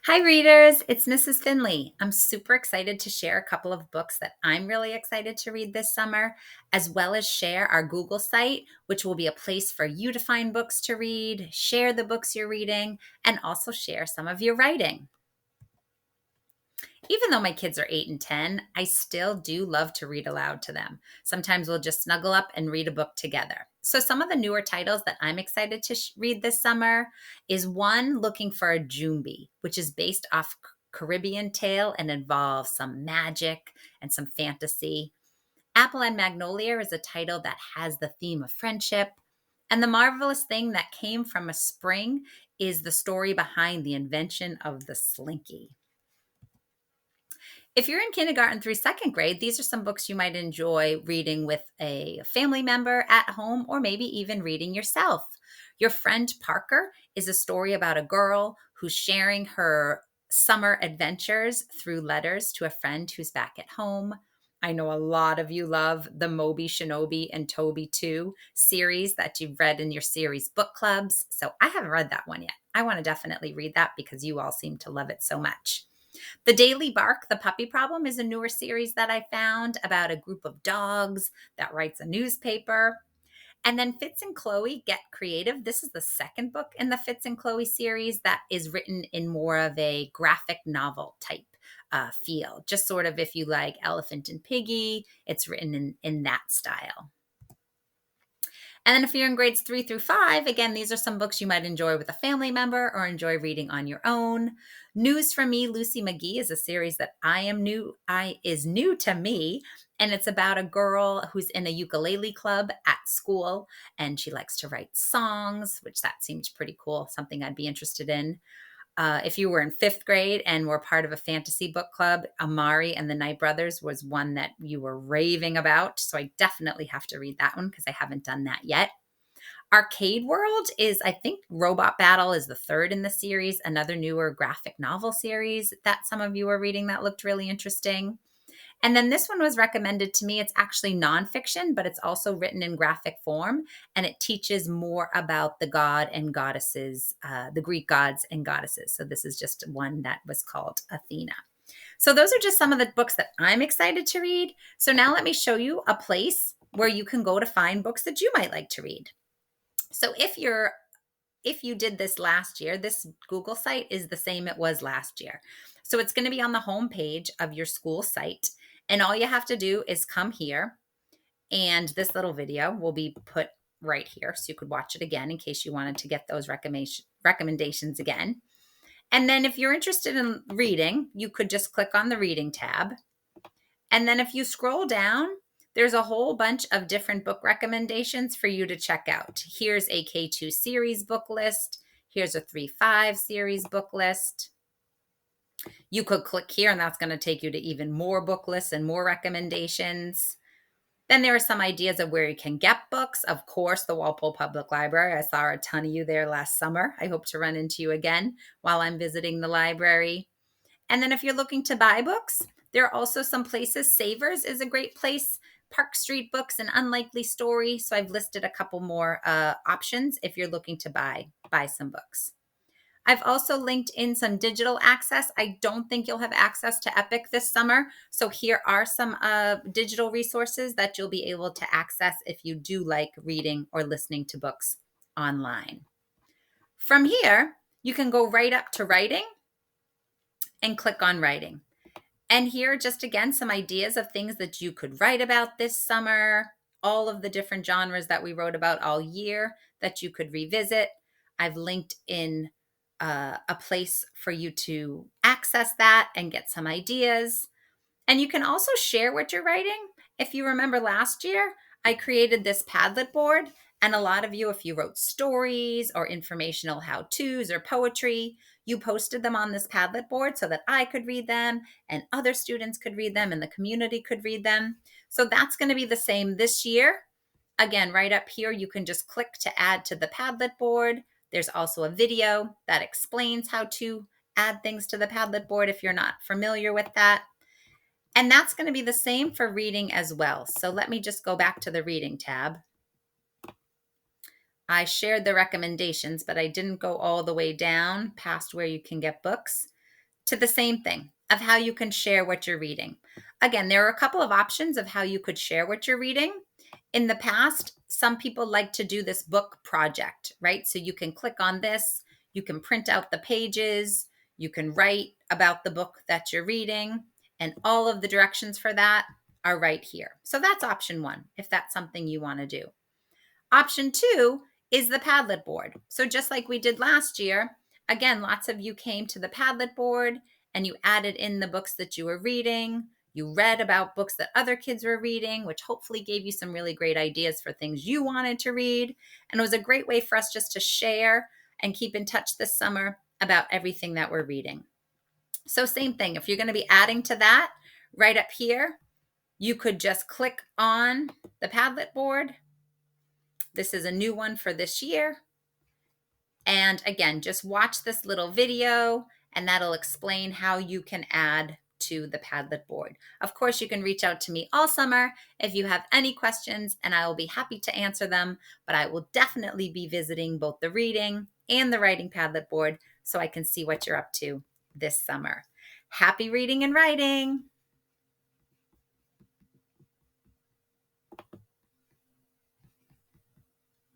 Hi, readers. It's Mrs. Finley. I'm super excited to share a couple of books that I'm really excited to read this summer, as well as share our Google site, which will be a place for you to find books to read, share the books you're reading, and also share some of your writing. Even though my kids are 8 and 10, I still do love to read aloud to them. Sometimes we'll just snuggle up and read a book together. So, some of the newer titles that I'm excited to read this summer is one, Looking for a Jumbi, which is based off Caribbean tale and involves some magic and some fantasy. Apple and Magnolia is a title that has the theme of friendship. And the marvelous thing that came from a spring is the story behind the invention of the slinky. If you're in kindergarten through second grade, these are some books you might enjoy reading with a family member at home or maybe even reading yourself. Your Friend Parker is a story about a girl who's sharing her summer adventures through letters to a friend who's back at home. I know a lot of you love the Moby Shinobi and Toby 2 series that you've read in your series book clubs. So I haven't read that one yet. I want to definitely read that because you all seem to love it so much. The Daily Bark, The Puppy Problem is a newer series that I found about a group of dogs that writes a newspaper. And then Fitz and Chloe Get Creative. This is the second book in the Fitz and Chloe series that is written in more of a graphic novel type feel. Just sort of if you like Elephant and Piggy, it's written in that style. And then if you're in grades 3 through 5, again, these are some books you might enjoy with a family member or enjoy reading on your own. News from Me Lucy Mcgee is a series that is new to me, and it's about a girl who's in a ukulele club at school, and she likes to write songs, which that seems pretty cool, something I'd be interested in. If you were in 5th grade and were part of a fantasy book club, Amari and the Night Brothers was one that you were raving about. So I definitely have to read that one because I haven't done that yet. Arcade World is, I think, Robot Battle is the third in the series, another newer graphic novel series that some of you are reading that looked really interesting. And then this one was recommended to me. It's actually nonfiction, but it's also written in graphic form. And it teaches more about the god and goddesses, the Greek gods and goddesses. So this is just one that was called Athena. So those are just some of the books that I'm excited to read. So now let me show you a place where you can go to find books that you might like to read. So if you did this last year, this Google site is the same it was last year. So it's going to be on the home page of your school site. And all you have to do is come here, and this little video will be put right here so you could watch it again in case you wanted to get those recommendations again. And then if you're interested in reading, you could just click on the reading tab. And then if you scroll down, there's a whole bunch of different book recommendations for you to check out. Here's a K2 series book list. Here's a 3-5 series book list. You could click here and that's going to take you to even more book lists and more recommendations. Then there are some ideas of where you can get books. Of course, the Walpole Public Library. I saw a ton of you there last summer. I hope to run into you again while I'm visiting the library. And then if you're looking to buy books, there are also some places. Savers is a great place. Park Street Books and Unlikely Story. So I've listed a couple more options if you're looking to buy some books. I've also linked in some digital access. I don't think you'll have access to Epic this summer. So here are some digital resources that you'll be able to access if you do like reading or listening to books online. From here, you can go right up to writing and click on writing. And here, just again, some ideas of things that you could write about this summer, all of the different genres that we wrote about all year that you could revisit. I've linked in a place for you to access that and get some ideas. And you can also share what you're writing. If you remember last year, I created this Padlet board. And a lot of you, if you wrote stories or informational how-tos or poetry, you posted them on this Padlet board so that I could read them and other students could read them and the community could read them. So that's going to be the same this year. Again, right up here, you can just click to add to the Padlet board. There's also a video that explains how to add things to the Padlet board if you're not familiar with that. And that's going to be the same for reading as well. So let me just go back to the reading tab. I shared the recommendations, but I didn't go all the way down past where you can get books. to the same thing of how you can share what you're reading. Again, there are a couple of options of how you could share what you're reading. In the past, some people like to do this book project, right? So you can click on this, you can print out the pages, you can write about the book that you're reading, and all of the directions for that are right here. So that's option one, if that's something you want to do. Option two is the Padlet board. So just like we did last year, again, lots of you came to the Padlet board and you added in the books that you were reading. You read about books that other kids were reading, which hopefully gave you some really great ideas for things you wanted to read. And it was a great way for us just to share and keep in touch this summer about everything that we're reading. So same thing, if you're going to be adding to that, right up here, you could just click on the Padlet board. This is a new one for this year. And again, just watch this little video and that'll explain how you can add to the Padlet board. Of course, you can reach out to me all summer if you have any questions and I will be happy to answer them, but I will definitely be visiting both the reading and the writing Padlet board so I can see what you're up to this summer. Happy reading and writing!